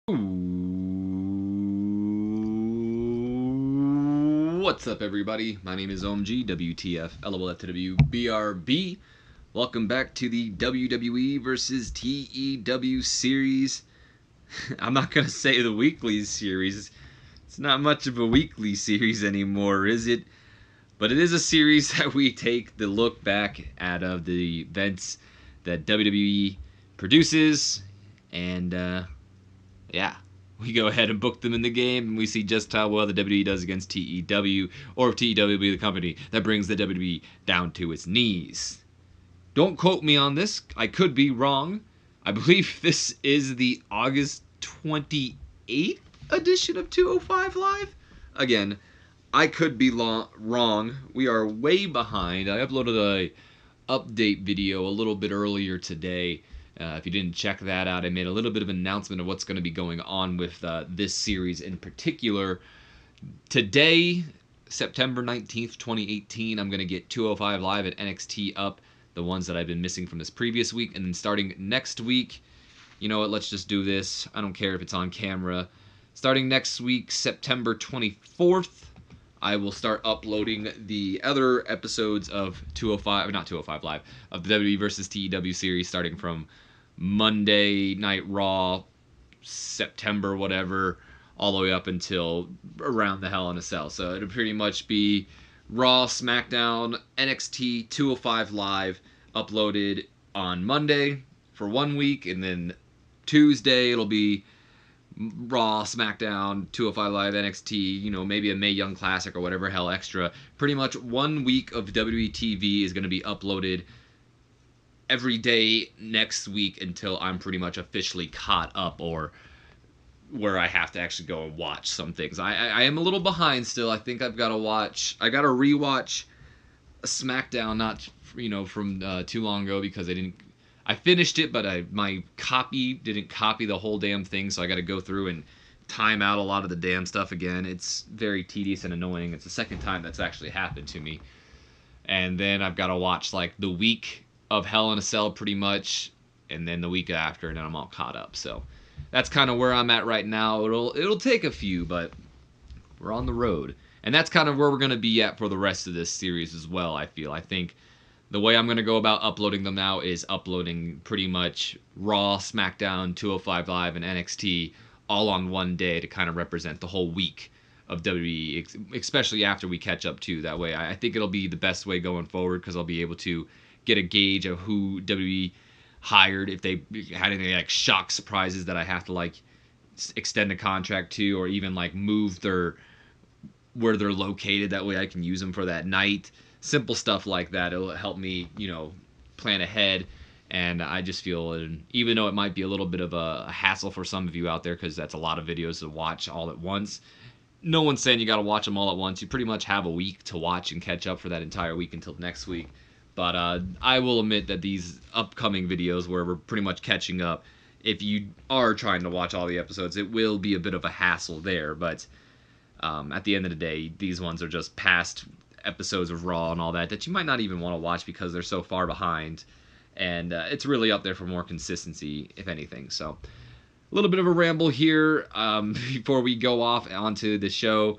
What's up, everybody? My name is OMG, WTF, LOL, BRB. Welcome back to the WWE versus TEW series. I'm not going to say the weekly series. It's not much of a weekly series anymore, is it? But it is a series that we take the look back at of the events that WWE produces. And, yeah, we go ahead and book them in the game, and we see just how well the WWE does against TEW, or if TEW will be the company that brings the WWE down to its knees. Don't quote me on this. I could be wrong. I believe this is the August 28th edition of 205 Live. Again, I could be wrong. We are way behind. I uploaded a update video a little bit earlier today. If you didn't check that out, I made a little bit of an announcement of what's going to be going on with this series in particular. Today, September 19th, 2018, I'm going to get 205 Live at NXT up, the ones that I've been missing from this previous week. And then starting next week, you know what, let's just do this. I don't care if it's on camera. Starting next week, September 24th, I will start uploading the other episodes of 205, not 205 Live, of the WWE versus TEW series starting from Monday Night Raw, September whatever, all the way up until around the Hell in a Cell. So it'll pretty much be Raw, SmackDown, NXT, 205 Live uploaded on Monday for 1 week, and then Tuesday it'll be Raw, SmackDown, 205 Live, NXT, you know, maybe a Mae Young Classic or whatever hell extra. Pretty much 1 week of WWE TV is going to be uploaded every day next week until I'm pretty much officially caught up, or where I have to actually go and watch some things. I am a little behind still. I think I've got to rewatch SmackDown, not, you know, from too long ago, because I finished it, but my copy didn't copy the whole damn thing, so I got to go through and time out a lot of the damn stuff again. It's very tedious and annoying. It's the second time that's actually happened to me. And then I've got to watch like the week of Hell in a Cell pretty much, and then the week after, and then I'm all caught up. So that's kind of where I'm at right now. It'll take a few, but we're on the road. And that's kind of where we're going to be at for the rest of this series as well, I feel. I think the way I'm going to go about uploading them now is uploading pretty much Raw, SmackDown, 205 Live, and NXT all on one day to kind of represent the whole week of WWE, especially after we catch up too. That way, I think it'll be the best way going forward, because I'll be able to get a gauge of who WWE hired, if they had any like shock surprises that I have to like extend a contract to, or even like move where they're located. That way I can use them for that night. Simple stuff like that. It'll help me, you know, plan ahead. And I just feel, even though it might be a little bit of a hassle for some of you out there, because that's a lot of videos to watch all at once, no one's saying you got to watch them all at once. You pretty much have a week to watch and catch up for that entire week until next week. But I will admit that these upcoming videos where we're pretty much catching up, if you are trying to watch all the episodes, it will be a bit of a hassle there. But at the end of the day, these ones are just past episodes of Raw and all that you might not even want to watch because they're so far behind. And it's really up there for more consistency, if anything. So a little bit of a ramble here before we go off onto the show.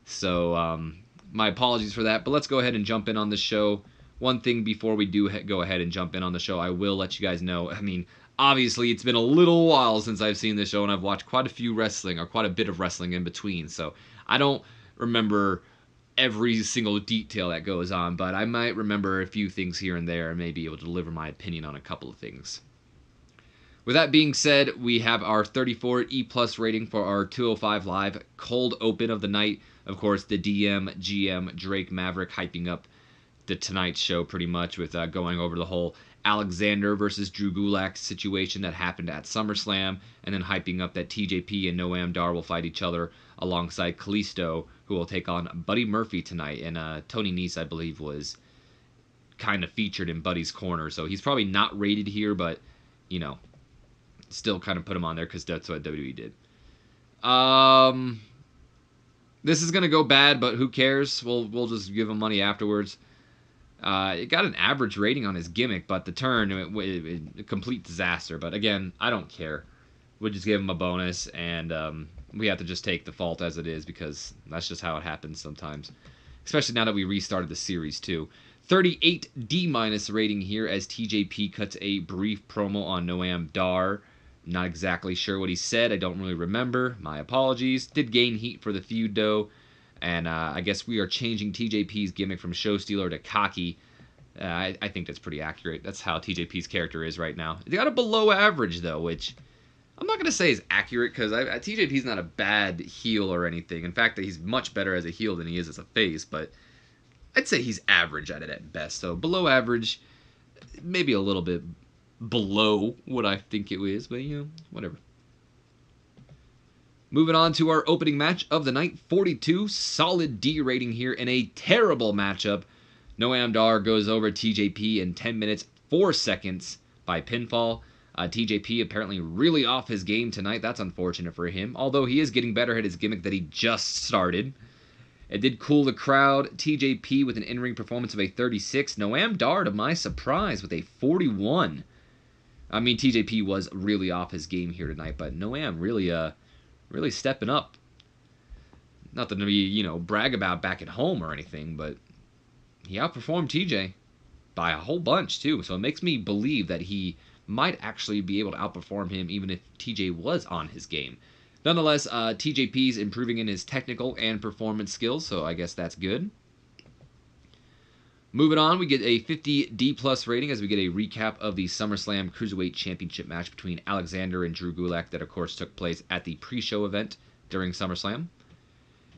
So my apologies for that. But let's go ahead and jump in on the show. One thing before we do go ahead and jump in on the show, I will let you guys know. I mean, obviously, it's been a little while since I've seen this show, and I've watched quite a bit of wrestling in between. So I don't remember every single detail that goes on, but I might remember a few things here and there, and may be able to deliver my opinion on a couple of things. With that being said, we have our 34 E+ rating for our 205 Live cold open of the night. Of course, the DM, GM, Drake Maverick hyping up the Tonight Show pretty much, with going over the whole Alexander versus Drew Gulak situation that happened at SummerSlam, and then hyping up that TJP and Noam Dar will fight each other alongside Kalisto, who will take on Buddy Murphy tonight. And Tony Nese, I believe, was kind of featured in Buddy's corner, so he's probably not rated here, but, you know, still kind of put him on there because that's what WWE did. This is going to go bad, but who cares? We'll just give him money afterwards. It got an average rating on his gimmick, but the turn, a complete disaster. But again, I don't care. we'll just give him a bonus, and we have to just take the fault as it is because that's just how it happens sometimes. Especially now that we restarted the series too. 38 D- rating here as TJP cuts a brief promo on Noam Dar. Not exactly sure what he said. I don't really remember. My apologies. Did gain heat for the feud though. And I guess we are changing TJP's gimmick from show stealer to cocky. I think that's pretty accurate. That's how TJP's character is right now. He got a below average though, which I'm not going to say is accurate because TJP's not a bad heel or anything. In fact, he's much better as a heel than he is as a face, but I'd say he's average at it at best. So below average, maybe a little bit below what I think it is, but whatever. Moving on to our opening match of the night, 42, solid D rating here in a terrible matchup. Noam Dar goes over TJP in 10 minutes, 4 seconds by pinfall. TJP apparently really off his game tonight. That's unfortunate for him, although he is getting better at his gimmick that he just started. It did cool the crowd. TJP with an in-ring performance of a 36. Noam Dar, to my surprise, with a 41. I mean, TJP was really off his game here tonight, but Noam really stepping up. Nothing to be, brag about back at home or anything, but he outperformed TJ by a whole bunch, too. So it makes me believe that he might actually be able to outperform him even if TJ was on his game. Nonetheless, TJP's improving in his technical and performance skills, so I guess that's good. Moving on, we get a 50 D+ rating as we get a recap of the SummerSlam Cruiserweight Championship match between Alexander and Drew Gulak that, of course, took place at the pre-show event during SummerSlam.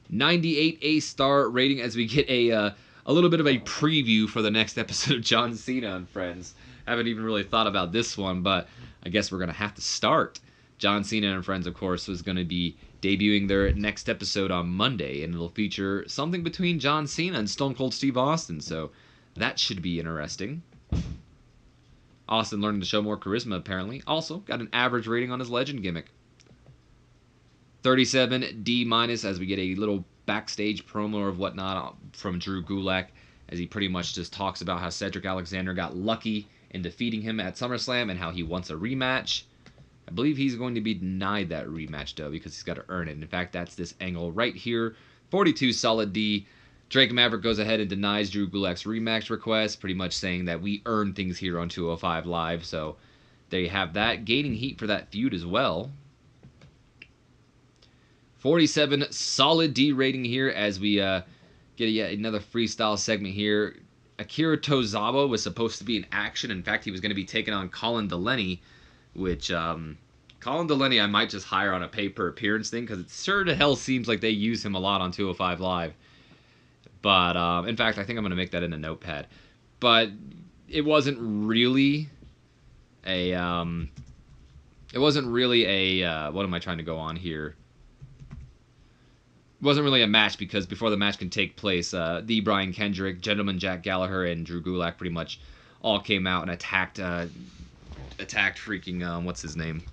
98 A-star rating as we get a little bit of a preview for the next episode of John Cena and Friends. Haven't even really thought about this one, but I guess we're going to have to start. John Cena and Friends, of course, was going to be debuting their next episode on Monday, and it'll feature something between John Cena and Stone Cold Steve Austin, so that should be interesting. Austin learning to show more charisma, apparently. Also, got an average rating on his legend gimmick. 37 D- as we get a little backstage promo or whatnot from Drew Gulak, as he pretty much just talks about how Cedric Alexander got lucky in defeating him at SummerSlam and how he wants a rematch. I believe he's going to be denied that rematch, though, because he's got to earn it. In fact, that's this angle right here. 42 solid D. Drake Maverick goes ahead and denies Drew Gulak's rematch request, pretty much saying that we earn things here on 205 Live. So there you have that. Gaining heat for that feud as well. 47 solid D rating here as we get yet another freestyle segment here. Akira Tozawa was supposed to be in action. In fact, he was going to be taking on Colin Delaney, which Colin Delaney I might just hire on a pay-per-appearance thing because it sure to hell seems like they use him a lot on 205 Live. But, in fact, I think I'm going to make that in a notepad. But it wasn't really a, what am I trying to go on here? It wasn't really a match because before the match can take place, the Brian Kendrick, Gentleman Jack Gallagher, and Drew Gulak pretty much all came out and attacked freaking, what's his name?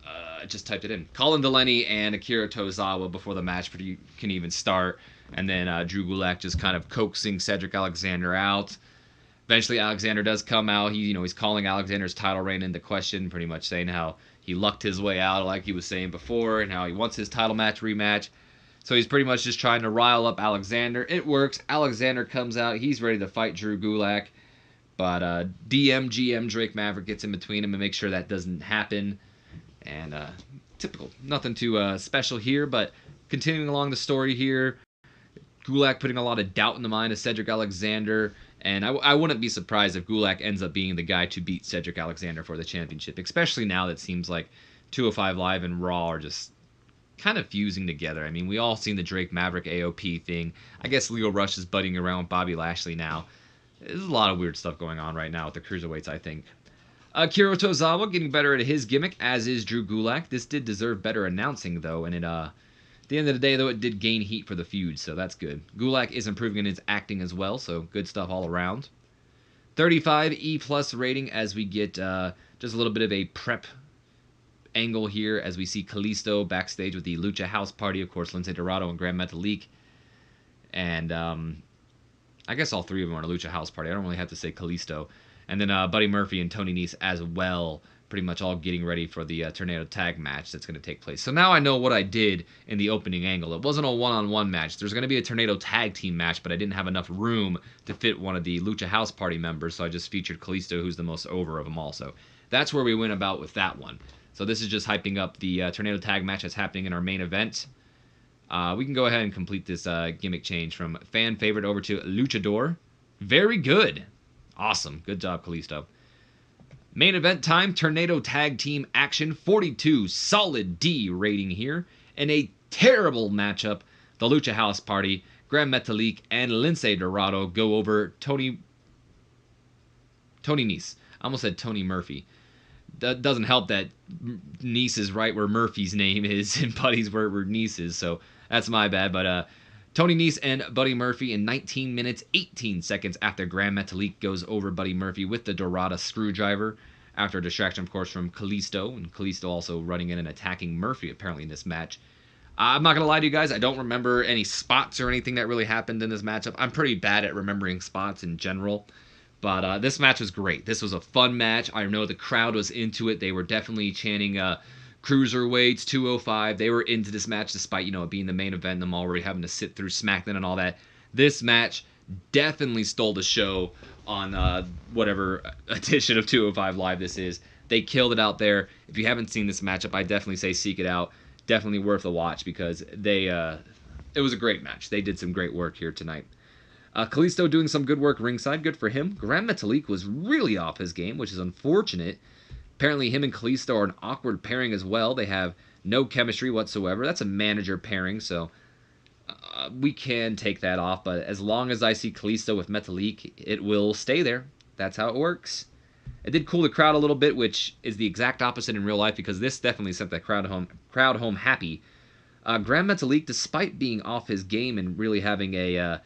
I just typed it in. Colin Delaney and Akira Tozawa before the match can even start. And then Drew Gulak just kind of coaxing Cedric Alexander out. Eventually, Alexander does come out. He's calling Alexander's title reign into question, pretty much saying how he lucked his way out, like he was saying before, and how he wants his title match rematch. So he's pretty much just trying to rile up Alexander. It works. Alexander comes out. He's ready to fight Drew Gulak. But GM Drake Maverick gets in between him and makes sure that doesn't happen. And typical. Nothing too special here, but continuing along the story here, Gulak putting a lot of doubt in the mind of Cedric Alexander. And I wouldn't be surprised if Gulak ends up being the guy to beat Cedric Alexander for the championship, especially now that it seems like 205 Live and Raw are just kind of fusing together. I mean, we all seen the Drake Maverick AOP thing. I guess Leo Rush is budding around with Bobby Lashley now. There's a lot of weird stuff going on right now with the Cruiserweights, I think. Akira Tozawa getting better at his gimmick, as is Drew Gulak. This did deserve better announcing, though, and at the end of the day, though, it did gain heat for the feud, so that's good. Gulak is improving in his acting as well, so good stuff all around. 35 E+ rating as we get just a little bit of a prep angle here as we see Kalisto backstage with the Lucha House Party, of course, Lince Dorado and Grand Metalik. And I guess all three of them are a Lucha House Party. I don't really have to say Kalisto. And then Buddy Murphy and Tony Nese as well pretty much all getting ready for the tornado tag match that's going to take place. So now I know what I did in the opening angle. It wasn't a one-on-one match. There's going to be a tornado tag team match, but I didn't have enough room to fit one of the Lucha House Party members, so I just featured Kalisto, who's the most over of them all. So that's where we went about with that one. So this is just hyping up the tornado tag match that's happening in our main event. We can go ahead and complete this gimmick change from fan favorite over to Luchador. Very good. Awesome. Good job, Kalisto. Main event time, Tornado Tag Team action, 42 solid D rating here. In a terrible matchup, the Lucha House Party, Gran Metalik and Lince Dorado go over Tony Nese. I almost said Tony Murphy. That doesn't help that Nese is right where Murphy's name is and Buddy's where Nese is, so that's my bad. But Tony Nese and Buddy Murphy in 19 minutes, 18 seconds after Gran Metalik goes over Buddy Murphy with the Dorada screwdriver after a distraction, of course, from Kalisto. And Kalisto also running in and attacking Murphy, apparently, in this match. I'm not going to lie to you guys. I don't remember any spots or anything that really happened in this matchup. I'm pretty bad at remembering spots in general. But this match was great. This was a fun match. I know the crowd was into it. They were definitely chanting Cruiserweights 205. They were into this match despite, it being the main event, them already having to sit through SmackDown and all that. This match definitely stole the show on whatever edition of 205 Live this is. They killed it out there. If you haven't seen this matchup, I definitely say seek it out. Definitely worth a watch because it was a great match. They did some great work here tonight. Kalisto doing some good work ringside. Good for him. Gran Metalik was really off his game, which is unfortunate. Apparently, him and Kalisto are an awkward pairing as well. They have no chemistry whatsoever. That's a manager pairing, so we can take that off. But as long as I see Kalisto with Metalik, it will stay there. That's how it works. It did cool the crowd a little bit, which is the exact opposite in real life because this definitely sent the crowd home happy. Gran Metalik, despite being off his game and really having a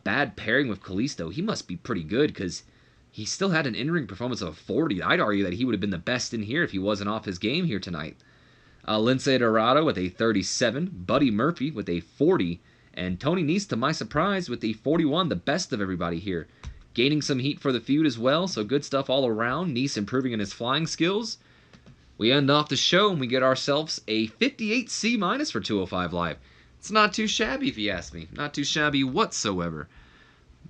bad pairing with Kalisto, he must be pretty good because he still had an in-ring performance of a 40. I'd argue that he would have been the best in here if he wasn't off his game here tonight. Lince Dorado with a 37, Buddy Murphy with a 40, and Tony Nese, to my surprise, with a 41, the best of everybody here. Gaining some heat for the feud as well, so good stuff all around. Nese improving in his flying skills. We end off the show and we get ourselves a 58 C- for 205 Live. It's not too shabby if you ask me. Not too shabby whatsoever.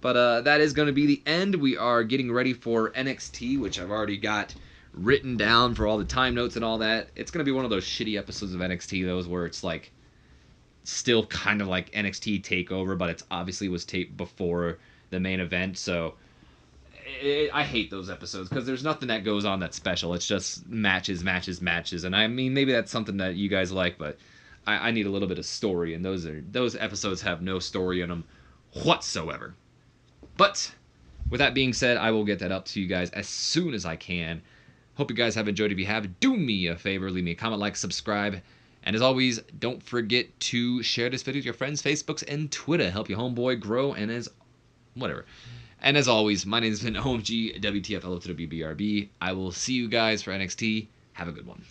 But that is going to be the end. We are getting ready for NXT, which I've already got written down for all the time notes and all that. It's going to be one of those shitty episodes of NXT, those where it's like still kind of like NXT TakeOver, but it's obviously was taped before the main event. So I hate those episodes because there's nothing that goes on that's special. It's just matches. And I mean, maybe that's something that you guys like, but I need a little bit of story, and those episodes have no story in them whatsoever. But with that being said, I will get that up to you guys as soon as I can. Hope you guys have enjoyed. If you have, do me a favor, leave me a comment, like, subscribe, and as always, don't forget to share this video with your friends, Facebooks, and Twitter. Help your homeboy grow, and as always, my name has been OMG WTF LO to WBRB. I will see you guys for NXT. Have a good one.